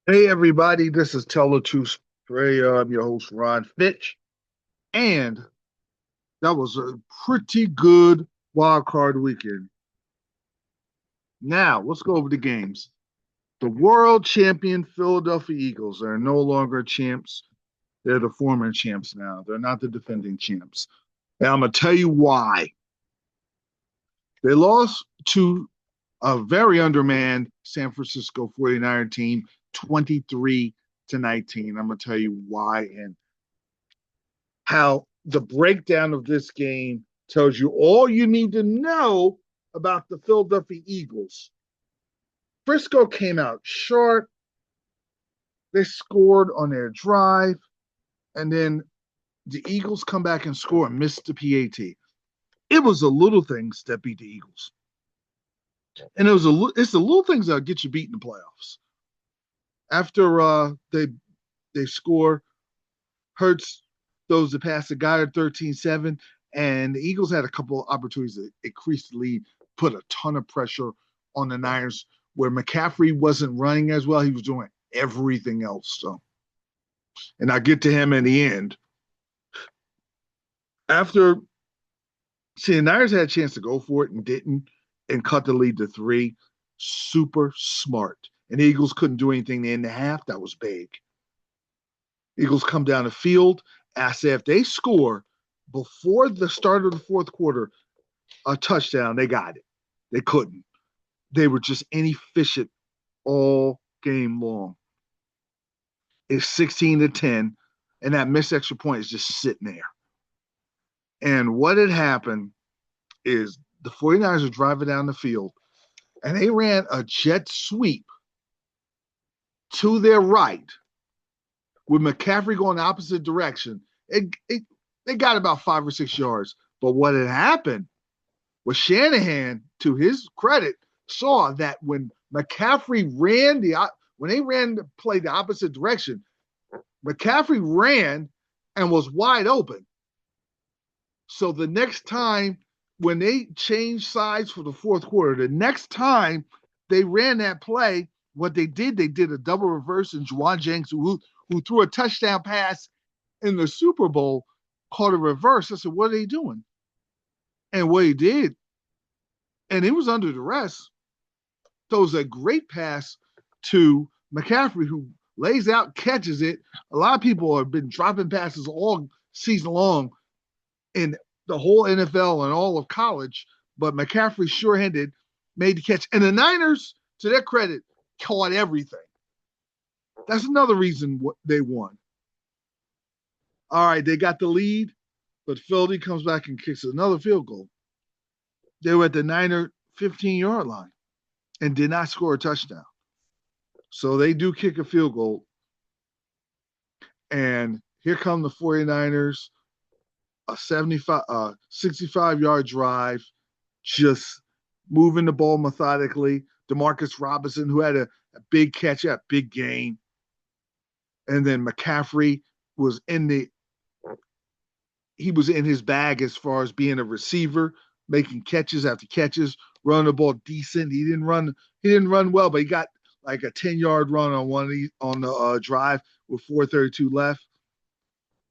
Hey everybody, this is Tell the Truth Radio. I'm your host Ron Fitch, and that was a pretty good wild card weekend. Now let's go over the games. The world champion Philadelphia Eagles are no longer champs. They're the former champs now. They're not the defending champs. And I'm gonna tell you why. They lost to a very undermanned San Francisco 49er team, 23 to 19. I'm gonna tell you why and how the breakdown of this game tells you all you need to know about the Philadelphia Eagles. Frisco came out short. They scored on their drive, and then the Eagles come back and score and miss the PAT. It was the little things that beat the Eagles, and it's the little things that get you beat in the playoffs. After they score, Hurts throws the pass to Goddard 13-7, and the Eagles had a couple of opportunities to increase the lead, put a ton of pressure on the Niners, where McCaffrey wasn't running as well. He was doing everything else. So, and I get to him in the end. After the Niners had a chance to go for it and didn't, and cut the lead to 3. Super smart. And the Eagles couldn't do anything in the half. That was big. Eagles come down the field. I say if they score before the start of the fourth quarter, a touchdown, they got it. They couldn't. They were just inefficient all game long. It's 16-10, and that missed extra point is just sitting there. And what had happened is the 49ers are driving down the field, and they ran a jet sweep to their right with McCaffrey going the opposite direction. They got about 5 or 6 yards. But what had happened was Shanahan, to his credit, saw that when McCaffrey when they ran to play the opposite direction, McCaffrey ran and was wide open. So the next time when they changed sides for the fourth quarter, the next time they ran that play, what they did a double reverse, and Jauan Jennings, who threw a touchdown pass in the Super Bowl, caught a reverse. I said, what are they doing? And what he did, and he was under duress, throws a great pass to McCaffrey, who lays out, catches it. A lot of people have been dropping passes all season long in the whole NFL and all of college, but McCaffrey sure-handed made the catch. And the Niners, to their credit, caught everything. That's another reason they won. All right, they got the lead, but Philly comes back and kicks another field goal. They were at the Niner 15-yard line and did not score a touchdown. So they do kick a field goal. And here come the 49ers, a 65-yard drive, just moving the ball methodically. Demarcus Robinson, who had a big catch, a big game. And then McCaffrey was in his bag as far as being a receiver, making catches after catches, running the ball decent. He didn't run well, but he got like a 10-yard run on the drive with 4:32 left.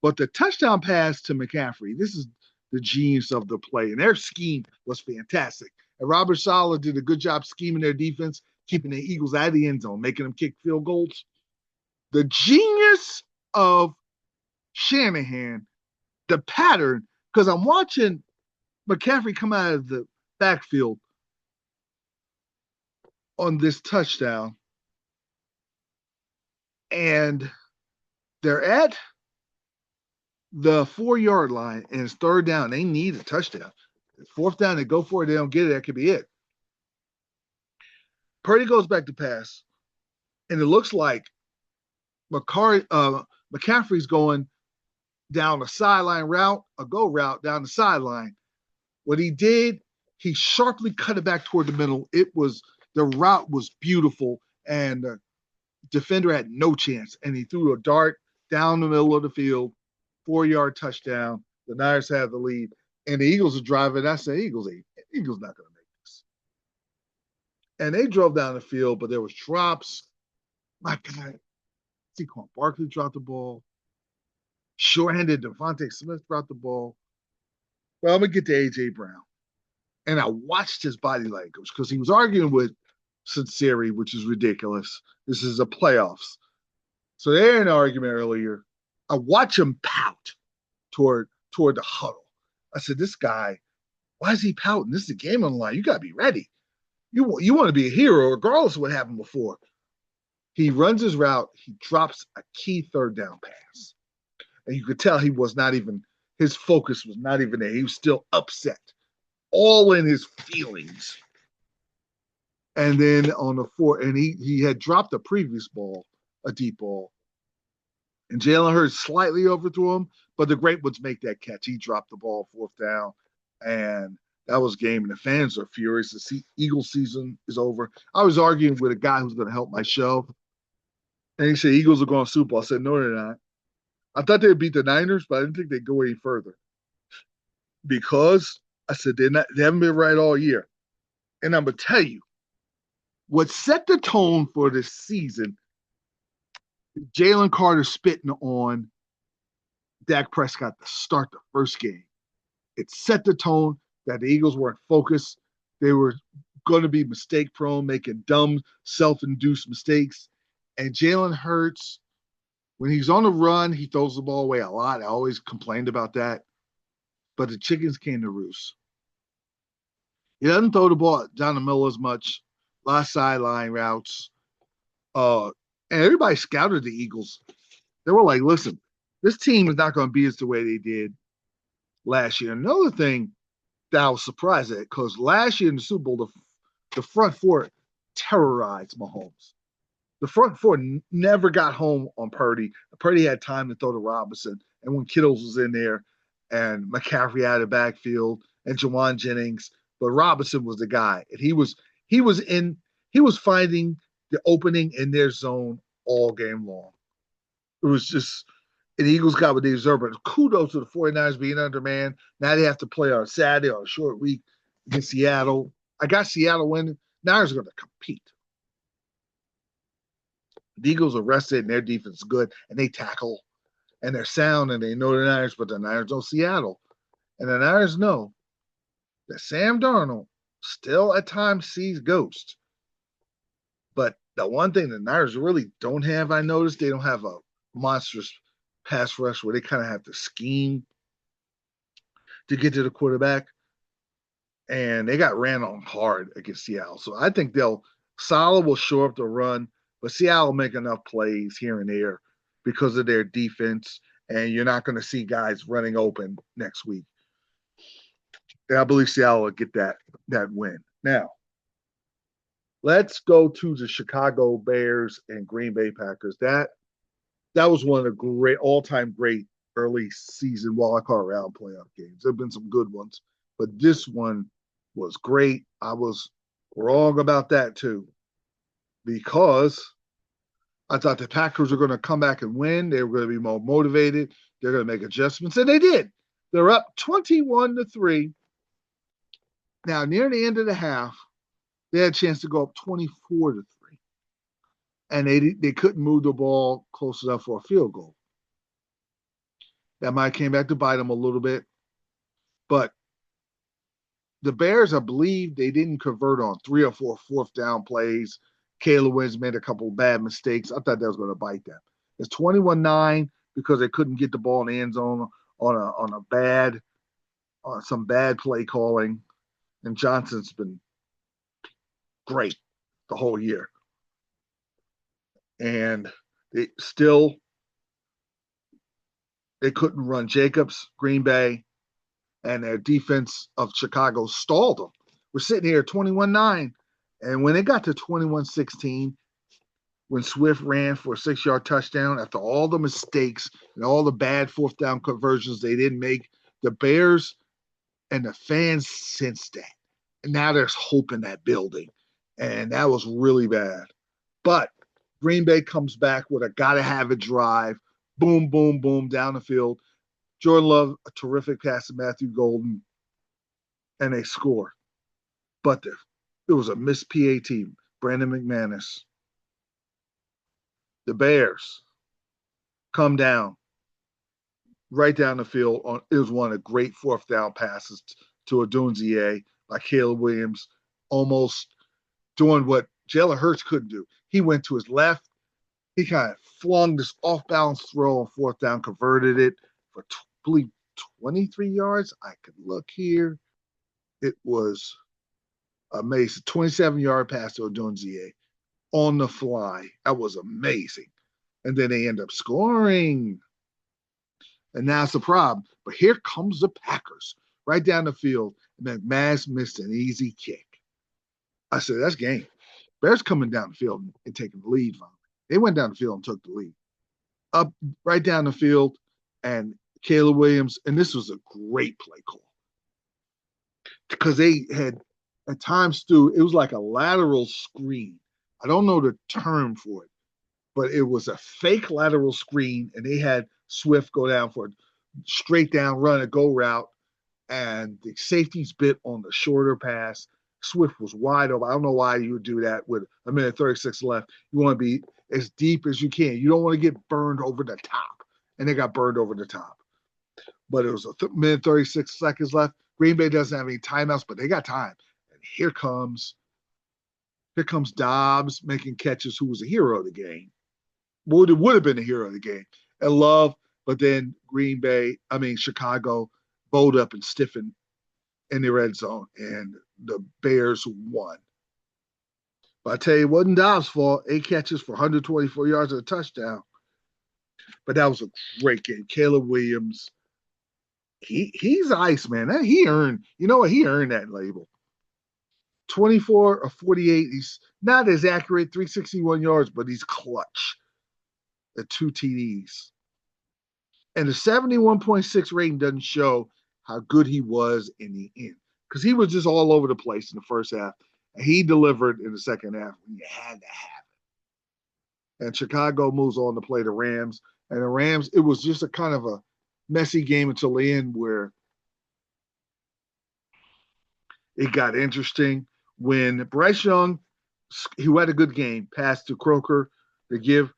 But the touchdown pass to McCaffrey, this is the genius of the play. And their scheme was fantastic. And Robert Saleh did a good job scheming their defense, keeping the Eagles out of the end zone, making them kick field goals. The genius of Shanahan, the pattern, because I'm watching McCaffrey come out of the backfield on this touchdown, and they're at the 4-yard line, and it's third down. They need a touchdown. Fourth down, they go for it. They don't get it. That could be it. Purdy goes back to pass, and it looks like McCaffrey's going down a sideline route, a go route down the sideline. What he did, he sharply cut it back toward the middle. The route was beautiful, and the defender had no chance. And he threw a dart down the middle of the field, 4-yard touchdown. The Niners have the lead, and the Eagles are driving. I say, Eagles not going to make this. And they drove down the field, but there was drops. My God, Saquon Barkley dropped the ball. Short-handed Devontae Smith dropped the ball. Well, I'm gonna get to AJ Brown, and I watched his body language because he was arguing with Cincinnati, which is ridiculous. This is a playoffs, so they had an argument earlier. I watch him pout toward the huddle. I said, "This guy, why is he pouting? This is a game on the line. You gotta be ready. You want to be a hero, regardless of what happened before." He runs his route. He drops a key third down pass. And you could tell he was not even, his focus was not even there. He was still upset, all in his feelings. And then on the fourth, and he had dropped a previous ball, a deep ball. And Jalen Hurts slightly overthrew him, but the great ones make that catch. He dropped the ball fourth down, and that was game. And the fans are furious. The Eagles season is over. I was arguing with a guy who's going to help my show, and he said Eagles are going to Super Bowl. I said, no, they're not. I thought they'd beat the Niners, but I didn't think they'd go any further. Because I said they haven't been right all year. And I'm going to tell you, what set the tone for this season, Jalen Carter spitting on Dak Prescott to start the first game. It set the tone that the Eagles weren't focused. They were going to be mistake prone, making dumb, self-induced mistakes. And Jalen Hurts, when he's on the run, he throws the ball away a lot. I always complained about that. But the chickens came to roost. He doesn't throw the ball down the middle as much. A lot of sideline routes. And everybody scouted the Eagles. They were like, listen, this team is not going to beat us the way they did last year. Another thing that I was surprised at, because last year in the Super Bowl, the front four terrorized Mahomes. The front four never got home on Purdy. Purdy had time to throw to Robinson. And when Kittles was in there and McCaffrey out of the backfield and Jawan Jennings, but Robinson was the guy. And he was finding the opening in their zone all game long. It was just, and the Eagles got what they deserved. But kudos to the 49ers being undermanned. Now they have to play on Saturday on a short week against Seattle. I got Seattle winning. Niners are going to compete. The Eagles are rested and their defense is good, and they tackle, and they're sound, and they know the Niners, but the Niners know Seattle. And the Niners know that Sam Darnold still at times sees ghosts. But the one thing the Niners really don't have, I noticed, they don't have a monstrous pass rush where they kind of have to scheme to get to the quarterback. And they got ran on hard against Seattle. So I think Salah will show up to run, but Seattle will make enough plays here and there because of their defense. And you're not going to see guys running open next week. And I believe Seattle will get that win. Now, let's go to the Chicago Bears and Green Bay Packers. That was one of the great, all-time great early season wildcard round playoff games. There have been some good ones, but this one was great. I was wrong about that too, because I thought the Packers were going to come back and win. They were going to be more motivated. They're going to make adjustments, and they did. They're up 21-3. Now, near the end of the half, they had a chance to go up 24-3. And they couldn't move the ball close enough for a field goal. That might have came back to bite them a little bit. But the Bears, I believe, they didn't convert on 3 or 4 fourth down plays. Caleb Williams made a couple of bad mistakes. I thought that was going to bite them. It's 21-9 because they couldn't get the ball in the end zone on some bad play calling. And Johnson's been great the whole year. And they couldn't run Jacobs, Green Bay, and their defense of Chicago stalled them. We're sitting here 21-9. And when it got to 21-16, when Swift ran for a 6-yard touchdown, after all the mistakes and all the bad fourth down conversions they didn't make, the Bears and the fans sensed that. And now there's hope in that building. And that was really bad. But Green Bay comes back with a gotta-have-it drive. Boom, boom, boom, down the field. Jordan Love, a terrific pass to Matthew Golden, and they score. But It was a missed PAT. Brandon McManus. The Bears come down right down the field. It was one of the great fourth down passes to Odunze by Caleb Williams, almost doing what Jalen Hurts couldn't do. He went to his left. He kind of flung this off balance throw on fourth down, converted it for, I believe, 23 yards. I could look here. It was amazing. 27-yard pass to Odunze on the fly. That was amazing. And then they end up scoring. And that's the problem. But here comes the Packers right down the field. And McManus missed an easy kick. I said, that's game. Bears coming down the field and taking the lead from them. They went down the field and took the lead. Up right down the field, and Caleb Williams, and this was a great play call. Because they had, at times, Stu, it was like a lateral screen. I don't know the term for it, but it was a fake lateral screen, and they had Swift go down for a straight down run, a go route, and the safeties bit on the shorter pass. Swift was wide open. I don't know why you would do that with a minute 36 left. You want to be as deep as you can. You don't want to get burned over the top. And they got burned over the top. But it was a minute 36 seconds left. Green Bay doesn't have any timeouts, but they got time. And here comes Dobbs making catches, who was a hero of the game. Would have been a hero of the game. And Love, but then Chicago bowled up and stiffened in the red zone, and the Bears won. But I tell you, it wasn't Dobbs' fault. 8 catches for 124 yards and a touchdown. But that was a great game. Caleb Williams, he's ice, man. He earned that label. 24 of 48. He's not as accurate, 361 yards, but he's clutch at 2 TDs. And the 71.6 rating doesn't show how good he was in the end, because he was just all over the place in the first half, and he delivered in the second half when you had to have it. And Chicago moves on to play the Rams, and the Rams, it was just a kind of a messy game until the end, where it got interesting when Bryce Young, who had a good game, passed to Croker to give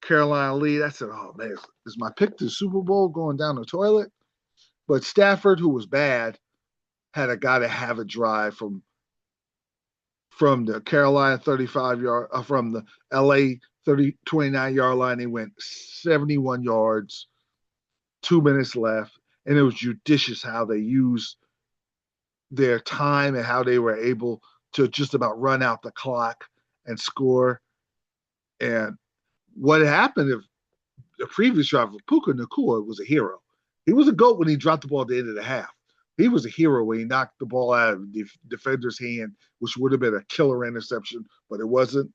Carolina a lead. I said, oh man, is my pick to the Super Bowl going down the toilet? But Stafford, who was bad, had a got to have a drive from the Carolina 35-yard, from the LA 29-yard line. They went 71 yards, 2 minutes left, and it was judicious how they used their time and how they were able to just about run out the clock and score. And what happened if the previous drive of Puka Nacua was a hero? He was a GOAT when he dropped the ball at the end of the half. He was a hero when he knocked the ball out of the defender's hand, which would have been a killer interception, but it wasn't.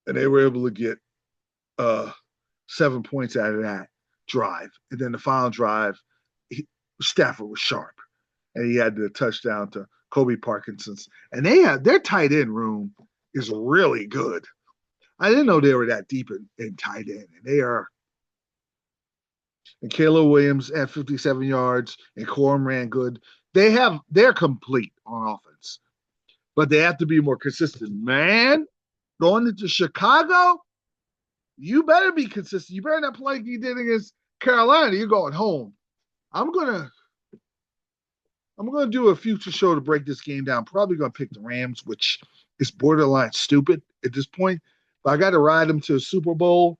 And they were able to get 7 points out of that drive. And then the final drive, Stafford was sharp, and he had the touchdown to Kobe Parkinson's. And their tight end room is really good. I didn't know they were that deep in tight end, and they are. And Caleb Williams at 57 yards, and Corum ran good. They're complete on offense, but they have to be more consistent. Man, going into Chicago, you better be consistent. You better not play like you did against Carolina. You're going home. I'm gonna do a future show to break this game down. Probably gonna pick the Rams, which is borderline stupid at this point. But I got to ride them to a Super Bowl,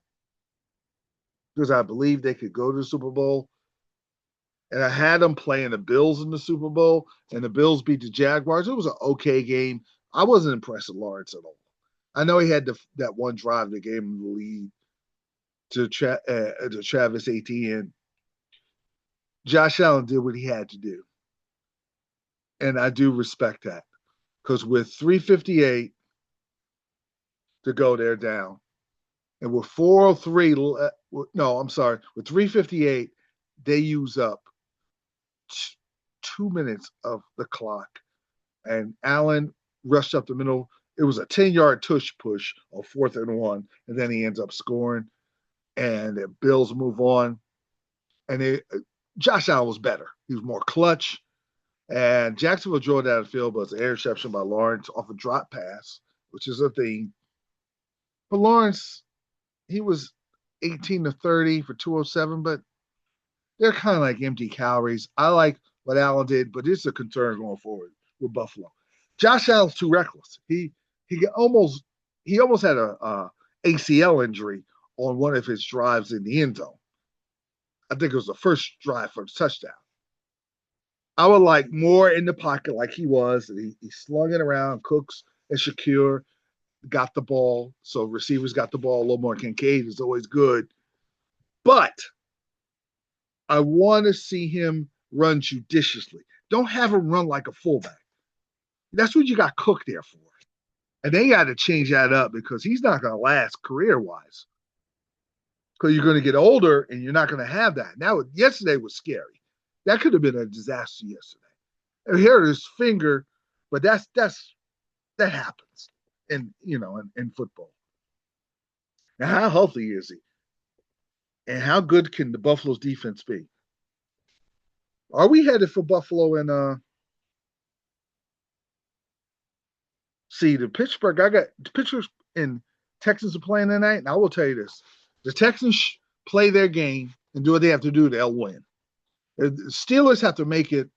because I believe they could go to the Super Bowl. And I had them playing the Bills in the Super Bowl, and the Bills beat the Jaguars. It was an okay game. I wasn't impressed with Lawrence at all. I know he had that one drive that gave him the lead to Travis Etienne. Josh Allen did what he had to do. And I do respect that, because with 3:58 to go, they're down. And with 4:03, with 3:58, they use up 2 minutes of the clock. And Allen rushed up the middle. It was a 10-yard tush push on 4th and 1, and then he ends up scoring. And the Bills move on. And Josh Allen was better. He was more clutch. And Jacksonville drove down the field, but it's an interception by Lawrence off a drop pass, which is a thing. But Lawrence, he was 18 to 30 for 207, but they're kind of like empty calories. I like what Allen did, but it's a concern going forward with Buffalo. Josh Allen's too reckless. He almost he almost had a ACL injury on one of his drives in the end zone. I think it was the first drive for the touchdown. I would like more in the pocket like he was. He slung it around. Cooks and Shakir got the ball. So receivers got the ball a little more. Kincaid is always good. But I want to see him run judiciously. Don't have him run like a fullback. That's what you got Cook there for. And they got to change that up because he's not going to last career wise. Because you're going to get older and you're not going to have that. Now, yesterday was scary. That could have been a disaster yesterday. And here his finger, but that happens in football. Now, how healthy is he? And how good can the Buffalo's defense be? Are we headed for Buffalo and see the Pittsburgh? I got the Pittsburgh and Texans are playing tonight, and I will tell you this: the Texans play their game and do what they have to do, they'll win. The Steelers have to make it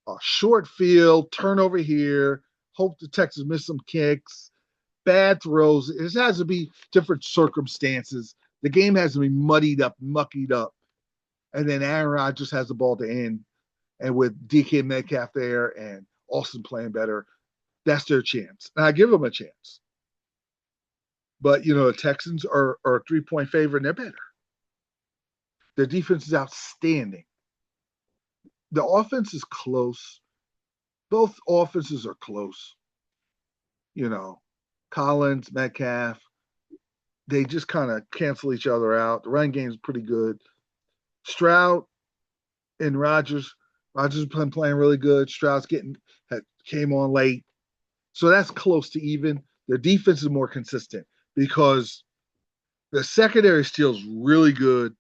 a short field, turnover here, hope the Texans miss some kicks, bad throws. It has to be different circumstances. The game has to be muddied up, muckied up. And then Aaron Rodgers has the ball to end. And with DK Metcalf there and Austin playing better, that's their chance. And I give them a chance. But, the Texans are a 3-point favorite and they're better. Their defense is outstanding. The offense is close. Both offenses are close. Collins, Metcalf, they just kind of cancel each other out. The run game is pretty good. Stroud and Rodgers has been playing really good. Stroud's came on late. So that's close to even. Their defense is more consistent because the secondary steals really good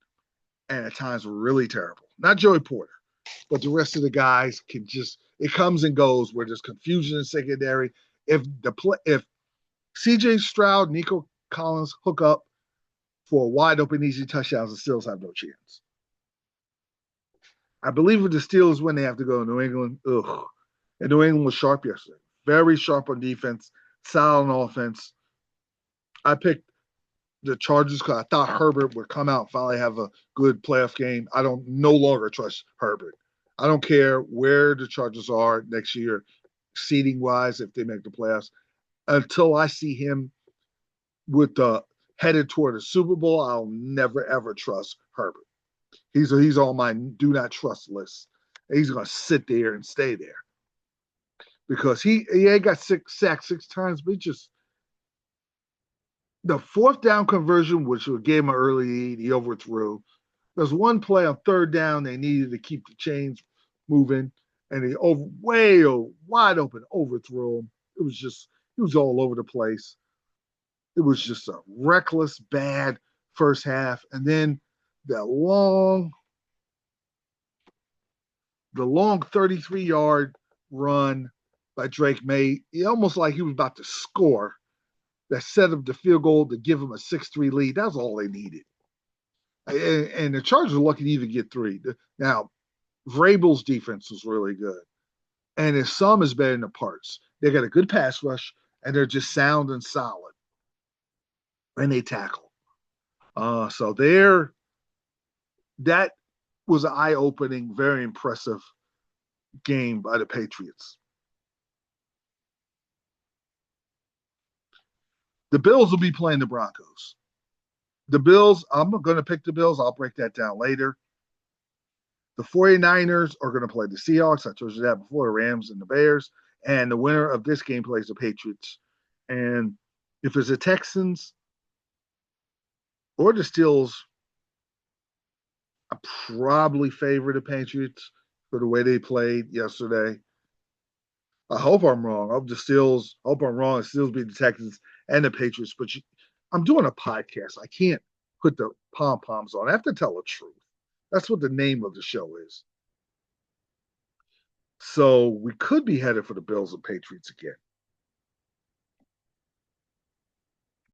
and at times really terrible. Not Joey Porter, but the rest of the guys can just it comes and goes where there's confusion in secondary. If CJ Stroud, Nico Collins hook up for wide open easy touchdowns, the Steelers have no chance. I believe with the Steelers when they have to go to New England. Ugh. And New England was sharp yesterday. Very sharp on defense, solid on offense. I picked the Chargers because I thought Herbert would come out and finally have a good playoff game. I don't no longer trust Herbert. I don't care where the Chargers are next year, seeding wise, if they make the playoffs. Until I see him with the headed toward the Super Bowl, I'll never ever trust Herbert. He's on my do not trust list. He's gonna sit there and stay there because he ain't got sacked 6 times, but just the 4th down conversion, which gave him an early lead, he overthrew. There's one play on 3rd down they needed to keep the chains moving, and he wide open overthrew him. It was all over the place. It was just a reckless, bad first half, and then the long 33-yard run by Drake May, almost like he was about to score. That set up the field goal to give him a 6-3 lead. That's all they needed. And the Chargers were lucky to even get 3. Now, Vrabel's defense was really good. And his sum is better than the parts. They got a good pass rush, and they're just sound and solid. And they tackle. So that was an eye-opening, very impressive game by the Patriots. The Bills will be playing the Broncos. The Bills, I'm going to pick the Bills. I'll break that down later. The 49ers are going to play the Seahawks. I told you that before, the Rams and the Bears. And the winner of this game plays the Patriots. And if it's the Texans or the Steelers, I probably favor the Patriots for the way they played yesterday. I hope I'm wrong. I hope I'm wrong. The Steelers beat the Texans and the Patriots. But I'm doing a podcast. I can't put the pom-poms on. I have to tell the truth. That's what the name of the show is. So we could be headed for the Bills and Patriots again.